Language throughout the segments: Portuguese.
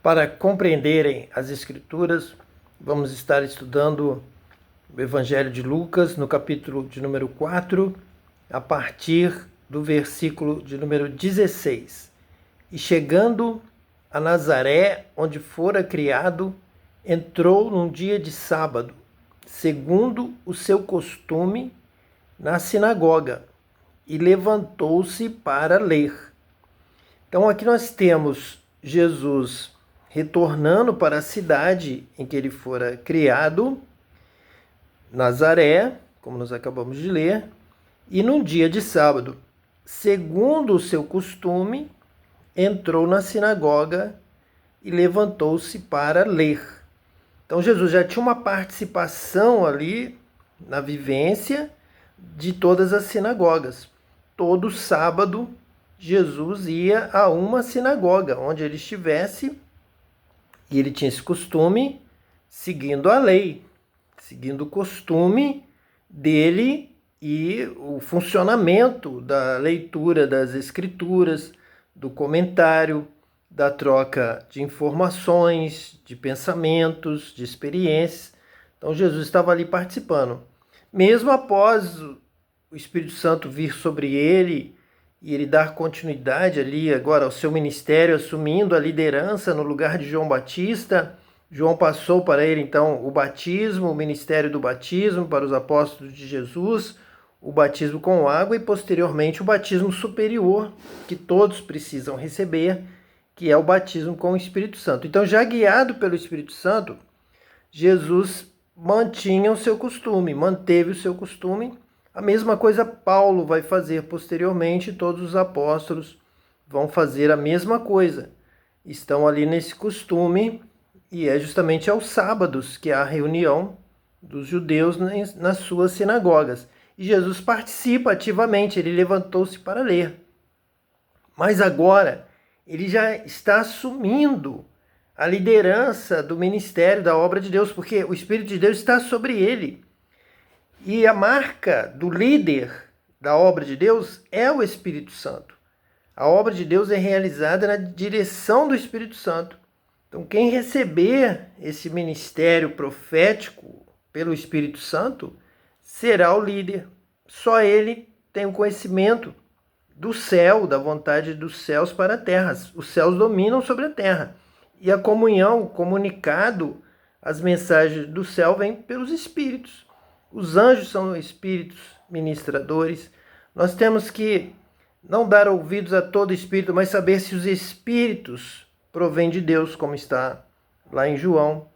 Para compreenderem as Escrituras, vamos estar estudando o Evangelho de Lucas, no capítulo de número 4, a partir do versículo de número 16. E chegando a Nazaré, onde fora criado, entrou num dia de sábado, segundo o seu costume, na sinagoga, e levantou-se para ler. Então aqui nós temos Jesus retornando para a cidade em que ele fora criado, Nazaré, como nós acabamos de ler, e num dia de sábado, segundo o seu costume, entrou na sinagoga e levantou-se para ler. Então Jesus já tinha uma participação ali na vivência de todas as sinagogas. Todo sábado Jesus ia a uma sinagoga, onde ele estivesse, e ele tinha esse costume, seguindo a lei, seguindo o costume dele e o funcionamento da leitura das Escrituras, do comentário, da troca de informações, de pensamentos, de experiências. Então Jesus estava ali participando. Mesmo após o Espírito Santo vir sobre ele e ele dar continuidade ali agora ao seu ministério, assumindo a liderança no lugar de João Batista, João passou para ele então o batismo, o ministério do batismo para os apóstolos de Jesus, o batismo com água e posteriormente o batismo superior que todos precisam receber, que é o batismo com o Espírito Santo. Então, já guiado pelo Espírito Santo, Jesus mantinha o seu costume, manteve o seu costume. A mesma coisa Paulo vai fazer posteriormente, todos os apóstolos vão fazer a mesma coisa. Estão ali nesse costume e é justamente aos sábados que há a reunião dos judeus nas suas sinagogas. E Jesus participa ativamente, ele levantou-se para ler. Mas agora ele já está assumindo a liderança do ministério, da obra de Deus, porque o Espírito de Deus está sobre ele. E a marca do líder da obra de Deus é o Espírito Santo. A obra de Deus é realizada na direção do Espírito Santo. Então, quem receber esse ministério profético pelo Espírito Santo será o líder. Só ele tem o conhecimento do céu, da vontade dos céus para a terra. Os céus dominam sobre a terra. E a comunhão, o comunicado, as mensagens do céu vêm pelos espíritos. Os anjos são espíritos ministradores. Nós temos que não dar ouvidos a todo espírito, mas saber se os espíritos provêm de Deus, como está lá em João.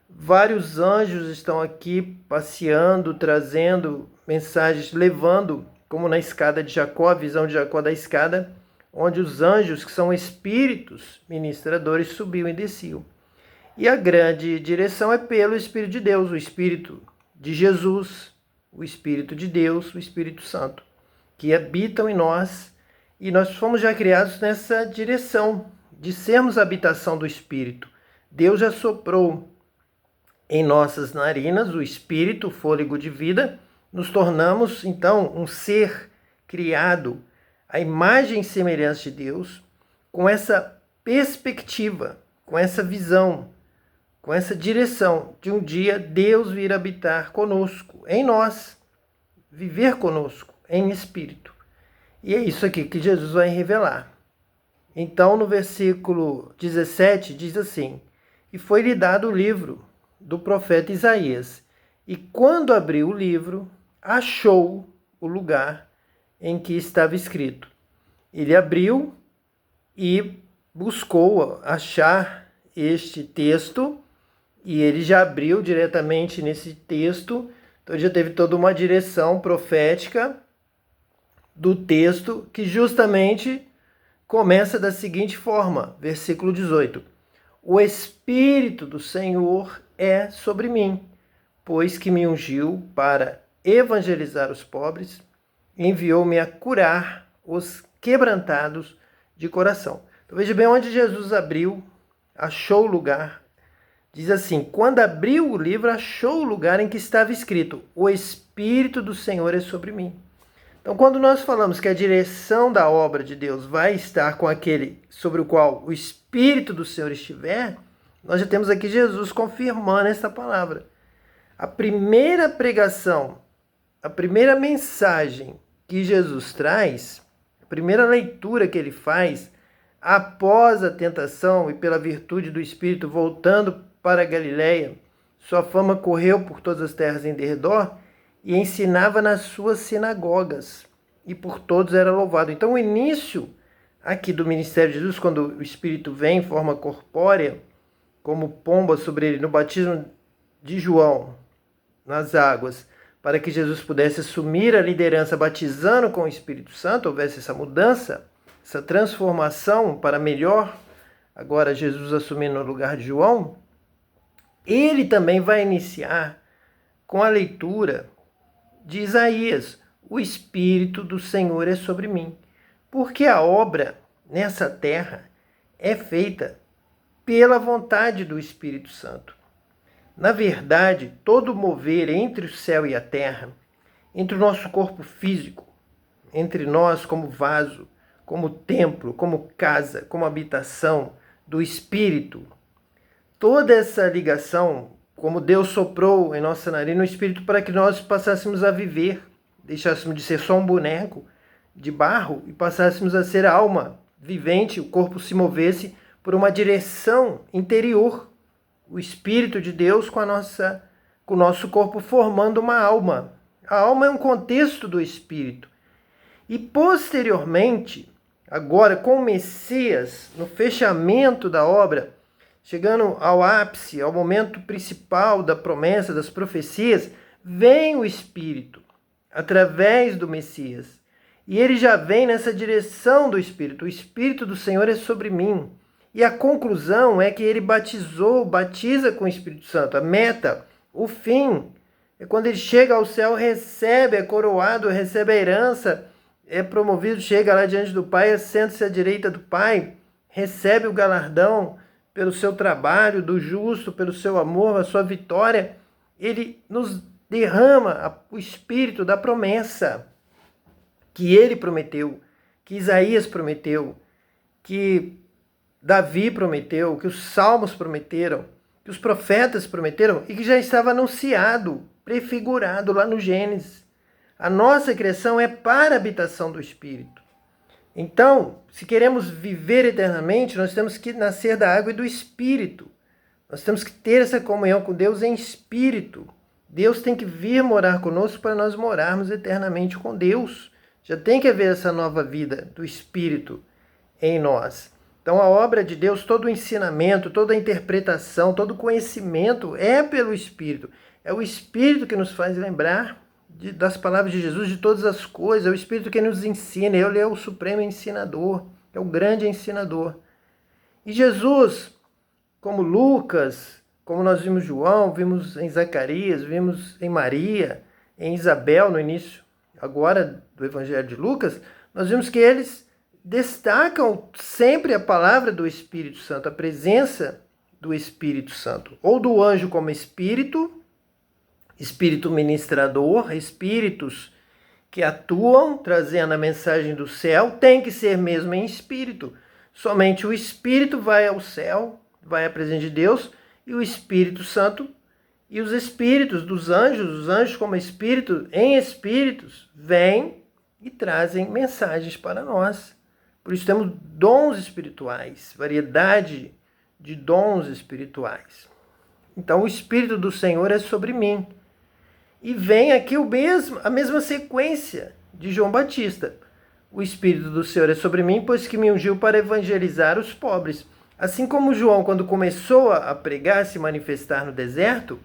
Vários anjos estão aqui passeando, trazendo mensagens, levando, como na escada de Jacó, a visão de Jacó da escada, onde os anjos, que são espíritos ministradores, subiam e desciam. E a grande direção é pelo Espírito de Deus, o Espírito de Jesus, o Espírito de Deus, o Espírito Santo, que habitam em nós, e nós fomos já criados nessa direção de sermos a habitação do Espírito. Deus já soprou em nossas narinas o Espírito, o fôlego de vida, nos tornamos então um ser criado à imagem e semelhança de Deus, com essa perspectiva, com essa visão, com essa direção de um dia Deus vir habitar conosco, em nós, viver conosco, em espírito. E é isso aqui que Jesus vai revelar. Então, no versículo 17, diz assim: E foi-lhe dado o livro do profeta Isaías, e quando abriu o livro, achou o lugar em que estava escrito. Ele abriu e buscou achar este texto, e ele já abriu diretamente nesse texto, então já teve toda uma direção profética do texto, que justamente começa da seguinte forma, versículo 18. O Espírito do Senhor é sobre mim, pois que me ungiu para evangelizar os pobres, enviou-me a curar os quebrantados de coração. Então veja bem onde Jesus abriu, achou o lugar. Diz assim: quando abriu o livro, achou o lugar em que estava escrito: o Espírito do Senhor é sobre mim. Então, quando nós falamos que a direção da obra de Deus vai estar com aquele sobre o qual o Espírito do Senhor estiver, nós já temos aqui Jesus confirmando essa palavra. A primeira pregação, a primeira mensagem que Jesus traz, a primeira leitura que ele faz, após a tentação e pela virtude do Espírito voltando para a Galileia, sua fama correu por todas as terras em derredor e ensinava nas suas sinagogas, e por todos era louvado. Então, o início aqui do ministério de Jesus, quando o Espírito vem em forma corpórea, como pomba sobre ele no batismo de João, nas águas, para que Jesus pudesse assumir a liderança batizando com o Espírito Santo, houvesse essa mudança, essa transformação para melhor, agora Jesus assumindo o lugar de João, ele também vai iniciar com a leitura de Isaías: o Espírito do Senhor é sobre mim, porque a obra nessa terra é feita pela vontade do Espírito Santo. Na verdade, todo mover entre o céu e a terra, entre o nosso corpo físico, entre nós como vaso, como templo, como casa, como habitação do Espírito, toda essa ligação, como Deus soprou em nossa narina o Espírito para que nós passássemos a viver, deixássemos de ser só um boneco de barro e passássemos a ser a alma vivente, o corpo se movesse por uma direção interior. O Espírito de Deus com o nosso corpo formando uma alma. A alma é um contexto do Espírito. E posteriormente, agora com o Messias, no fechamento da obra, chegando ao ápice, ao momento principal da promessa, das profecias, vem o Espírito, através do Messias. E ele já vem nessa direção do Espírito. O Espírito do Senhor é sobre mim. E a conclusão é que ele batiza com o Espírito Santo. A meta, o fim, é quando ele chega ao céu, recebe, é coroado, recebe a herança, é promovido, chega lá diante do Pai, assenta-se à direita do Pai, recebe o galardão pelo seu trabalho, do justo, pelo seu amor, a sua vitória. Ele nos derrama o Espírito da promessa que ele prometeu, que Isaías prometeu, que Davi prometeu, que os salmos prometeram, que os profetas prometeram e que já estava anunciado, prefigurado lá no Gênesis. A nossa criação é para a habitação do Espírito. Então, se queremos viver eternamente, nós temos que nascer da água e do Espírito. Nós temos que ter essa comunhão com Deus em Espírito. Deus tem que vir morar conosco para nós morarmos eternamente com Deus. Já tem que haver essa nova vida do Espírito em nós. Então, a obra de Deus, todo o ensinamento, toda a interpretação, todo o conhecimento é pelo Espírito. É o Espírito que nos faz lembrar das palavras de Jesus, de todas as coisas. É o Espírito que nos ensina. Ele é o supremo ensinador, é o grande ensinador. E Jesus, como Lucas, como nós vimos João, vimos em Zacarias, vimos em Maria, em Isabel no início, agora do Evangelho de Lucas, nós vimos que eles destacam sempre a palavra do Espírito Santo, a presença do Espírito Santo, ou do anjo como espírito ministrador, espíritos que atuam trazendo a mensagem do céu, tem que ser mesmo em espírito. Somente o Espírito vai ao céu, vai à presença de Deus, e o Espírito Santo e os espíritos dos anjos, os anjos como espírito, em espíritos, vêm e trazem mensagens para nós. Por isso temos dons espirituais, variedade de dons espirituais. Então o Espírito do Senhor é sobre mim. E vem aqui a mesma sequência de João Batista. O Espírito do Senhor é sobre mim, pois que me ungiu para evangelizar os pobres. Assim como João, quando começou a pregar, se manifestar no deserto,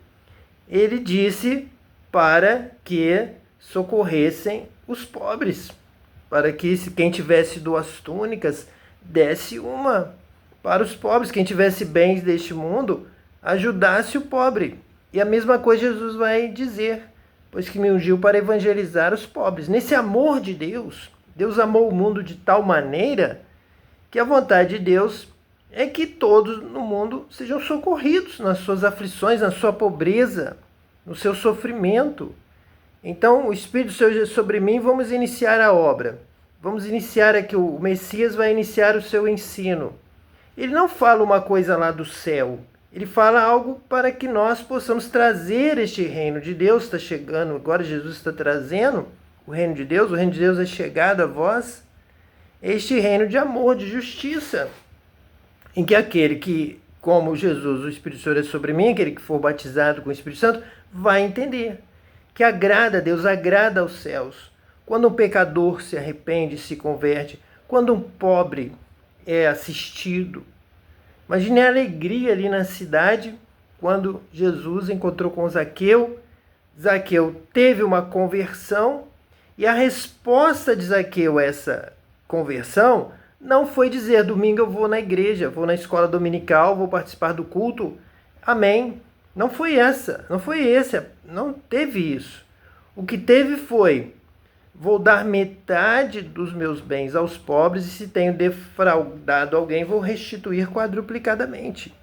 ele disse para que socorressem os pobres, para que quem tivesse 2 túnicas desse uma para os pobres, quem tivesse bens deste mundo ajudasse o pobre. E a mesma coisa Jesus vai dizer, pois que me ungiu para evangelizar os pobres. Nesse amor de Deus, Deus amou o mundo de tal maneira que a vontade de Deus é que todos no mundo sejam socorridos nas suas aflições, na sua pobreza, no seu sofrimento. Então, o Espírito seja sobre mim, vamos iniciar a obra. Vamos iniciar aqui, o Messias vai iniciar o seu ensino. Ele não fala uma coisa lá do céu. Ele fala algo para que nós possamos trazer este reino de Deus. Está chegando, agora Jesus está trazendo o reino de Deus. O reino de Deus é chegado a vós. Este reino de amor, de justiça, em que aquele que, como Jesus, o Espírito Santo é sobre mim, aquele que for batizado com o Espírito Santo, vai entender que agrada a Deus, agrada aos céus. Quando um pecador se arrepende, se converte, quando um pobre é assistido. Imagine a alegria ali na cidade quando Jesus encontrou com Zaqueu. Zaqueu teve uma conversão e a resposta de Zaqueu a essa conversão não foi dizer: domingo eu vou na igreja, vou na escola dominical, vou participar do culto. Amém. Não foi essa, não teve isso. O que teve foi: vou dar metade dos meus bens aos pobres e se tenho defraudado alguém, vou restituir quadruplicadamente.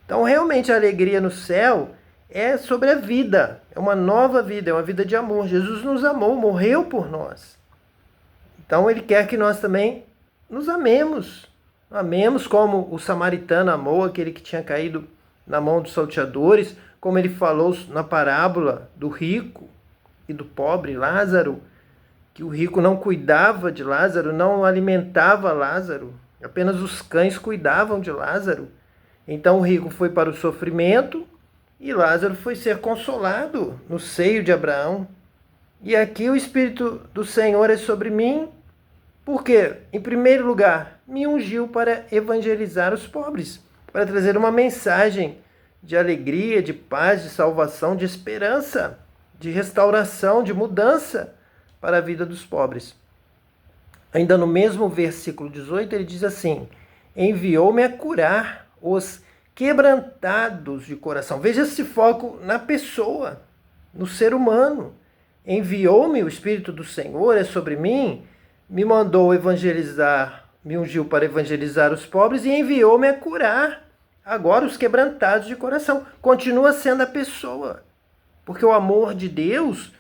Então, realmente, a alegria no céu é sobre a vida, é uma nova vida, é uma vida de amor. Jesus nos amou, morreu por nós. Então, Ele quer que nós também nos amemos. Amemos como o samaritano amou aquele que tinha caído na mão dos salteadores, como Ele falou na parábola do rico e do pobre Lázaro, que o rico não cuidava de Lázaro, não alimentava Lázaro, apenas os cães cuidavam de Lázaro. Então o rico foi para o sofrimento e Lázaro foi ser consolado no seio de Abraão. E aqui o Espírito do Senhor é sobre mim, porque, em primeiro lugar, me ungiu para evangelizar os pobres, para trazer uma mensagem de alegria, de paz, de salvação, de esperança, de restauração, de mudança para a vida dos pobres. Ainda no mesmo versículo 18, ele diz assim: enviou-me a curar os quebrantados de coração. Veja esse foco na pessoa, no ser humano. Enviou-me, o Espírito do Senhor é sobre mim, me mandou evangelizar, me ungiu para evangelizar os pobres e enviou-me a curar agora os quebrantados de coração. Continua sendo a pessoa, porque o amor de Deus,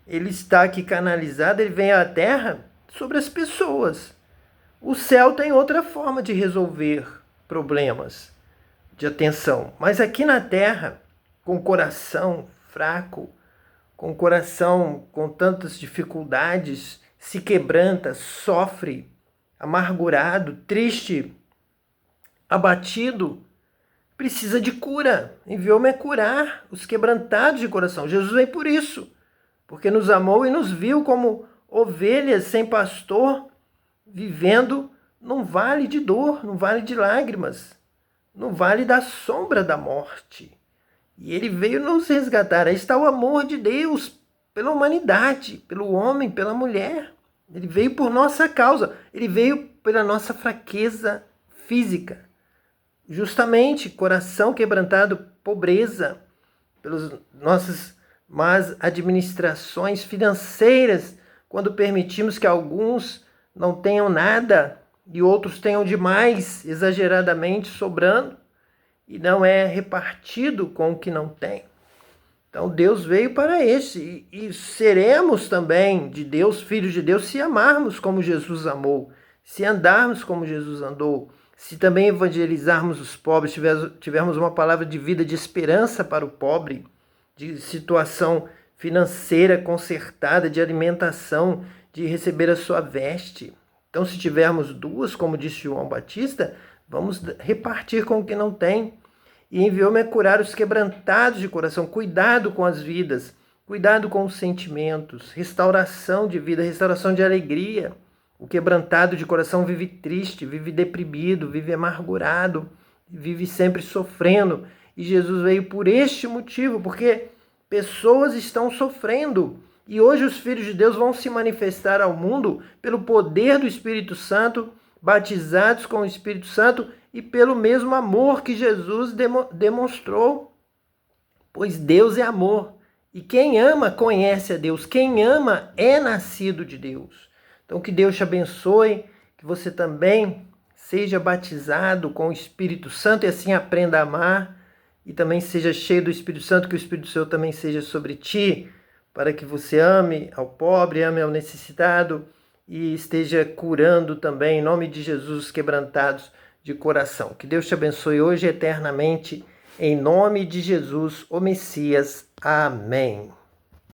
ele está aqui canalizado, ele vem à terra sobre as pessoas. O céu tem outra forma de resolver problemas de atenção, mas aqui na terra, com o coração fraco, com o coração com tantas dificuldades, se quebranta, sofre, amargurado, triste, abatido, precisa de cura. Enviou-me a curar os quebrantados de coração. Jesus veio por isso, porque nos amou e nos viu como ovelhas sem pastor, vivendo num vale de dor, num vale de lágrimas, no vale da sombra da morte. E ele veio nos resgatar. Aí está o amor de Deus pela humanidade, pelo homem, pela mulher. Ele veio por nossa causa. Ele veio pela nossa fraqueza física. Justamente, coração quebrantado, pobreza, pelas nossas más administrações financeiras, quando permitimos que alguns não tenham nada e outros tenham demais, exageradamente sobrando, e não é repartido com o que não tem. Então Deus veio para esse, e seremos também de Deus, filhos de Deus, se amarmos como Jesus amou, se andarmos como Jesus andou, se também evangelizarmos os pobres, tivermos uma palavra de vida, de esperança para o pobre, de situação financeira consertada, de alimentação, de receber a sua veste. Então, se tivermos duas, como disse João Batista, vamos repartir com o que não tem. E enviou-me a curar os quebrantados de coração. Cuidado com as vidas, cuidado com os sentimentos, restauração de vida, restauração de alegria. O quebrantado de coração vive triste, vive deprimido, vive amargurado, vive sempre sofrendo. E Jesus veio por este motivo, porque pessoas estão sofrendo. E hoje os filhos de Deus vão se manifestar ao mundo pelo poder do Espírito Santo, batizados com o Espírito Santo e pelo mesmo amor que Jesus demonstrou. Pois Deus é amor. E quem ama conhece a Deus. Quem ama é nascido de Deus. Então que Deus te abençoe, que você também seja batizado com o Espírito Santo e assim aprenda a amar. E também seja cheio do Espírito Santo, que o Espírito Santo também seja sobre ti, para que você ame ao pobre, ame ao necessitado e esteja curando também, em nome de Jesus, quebrantados de coração. Que Deus te abençoe hoje e eternamente, em nome de Jesus, o Messias. Amém.